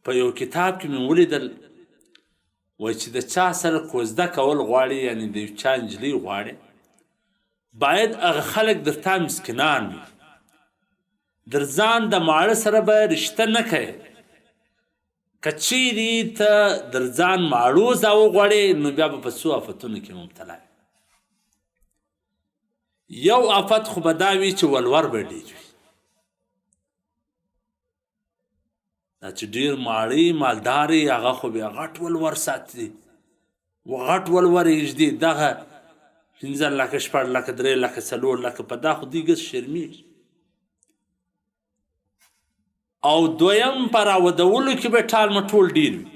په یو کتاب کې مې ولیدل وایي چې د چا سره کوزده کول غواړي یعنې د یو چا نجلۍ غواړي باید هغه خلک در تا مسکینان وي در ځان د ماړه سره به رشته نه کوې که چیرې ته در ځان ماړو ځا وغواړې نو بیا به په څو آفتونو کې مبتلا وي یو آفت خو به دا وي چې ولور به ډېر وي دا چې ډېر ماړی مالدارې هغه خو بیا غټ ولور ساتي غټ ولور یې ږدي دغه 15 لکه 6 لکه 3 لکه 4 لکه په دا خو دوی ګس شرمېږي او دویم په راودولو کې به ټال مټول ډېر وي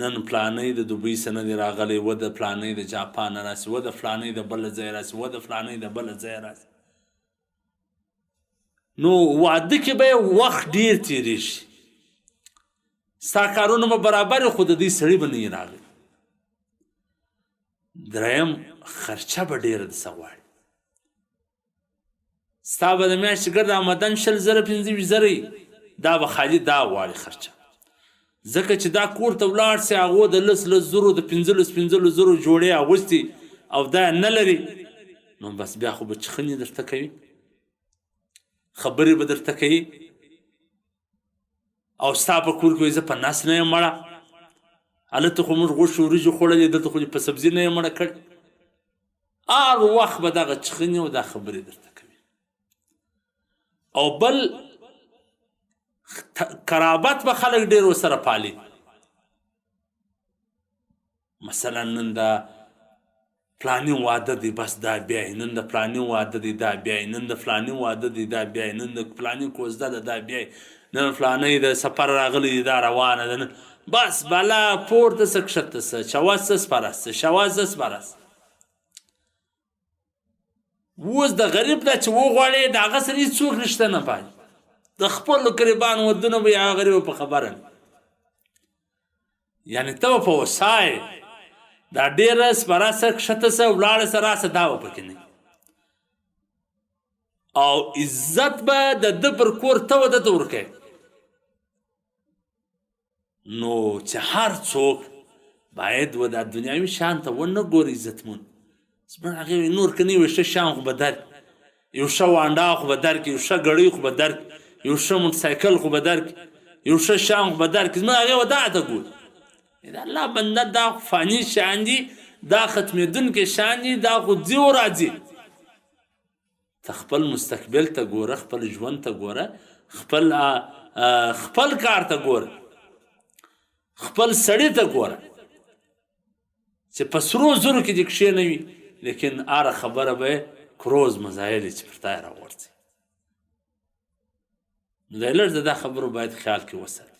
نن پلانۍ د دوبۍ سنه دی راغلی و د پلانۍ د جاپان راسي و د فلانۍ د بله ځای راسي و د فلانۍ د بله ځای راسي نو واده کې به وخت ډېر تېرېږي ستا کارونه به برابر خو د دې سړي به نه یې راغلی دریم خرچه به ډېره دسه غواړي ستا به د میاشتې ګرد آمدن 20,000 25,000 دا به خالي دا غواړي خرچه ځکه چې دا کور ته ولاړ سي هغو د 10,000 د 15,000 جوړې اغوستي او دا نه لري نو بس بیا خو به چخنې درته کوي خبرې به درته کوي او ستا په کور کې زه په نس نه یم مړه هلته خو موږ غوښې وریجې خوړلې دلته خو په سبزي نه یم مړه کړ هر وخت به دغه چخنې او دا خبرې درته کوي او بل قرابت به خلک ډېر ورسره پالي مثلا نن دا فلانی واده دی بس دا بیایي نن د فلانی واده دی دا بیایي نن د فلانی واده دی دا بیایي نن د فلانی کوزده ده دا بیایي نن فلانی د سفر راغلی دی دا روانه ده نن بس بالا پورته سه کښته سه شواز سه سپاره سه شواز سه سپاره سه اوس د غریب دا چې وغواړې د هغه سره هېڅوک رشته نه پالي د خپلو قریبانو ودونه به یې هغه غریبه په خبره نه یعنې ته به په وسایې دا ډېره سپاره سه کښته سه ولاړه سه راسه دا به پکې نه او عزت به د ده پر کور ته و دته ورکوې نو چې هر څوک باید و دا دنیاوي شان ته ونه ګوري عزتمن زموږ هغې وایي نور که نه یو ښه شیان خو به درکړي یو ښه وانډا خو به درکړي یو ښه ګړۍ خو به درکړي یو ښه موټرسایکل خو به درکړي یو ښه شیان خو به درکړي زموږ هغې و دا ته ګوري د الله بنده دا فاني شیان دي دا ختمېدونکي شیان دي دا خو ځي و راځي ته خپل مستقبل ته ګوره خپل ژوند ته ګوره خپل کار ته ګوره خپل سړي ته ګوره چې په سرو زرو کې دې کښېنوي لیکن هره خبره به یې کروز مزایلې چې پر تا یې راغورځي نو دی لږ د دا خبرو باید خیال کې وساتي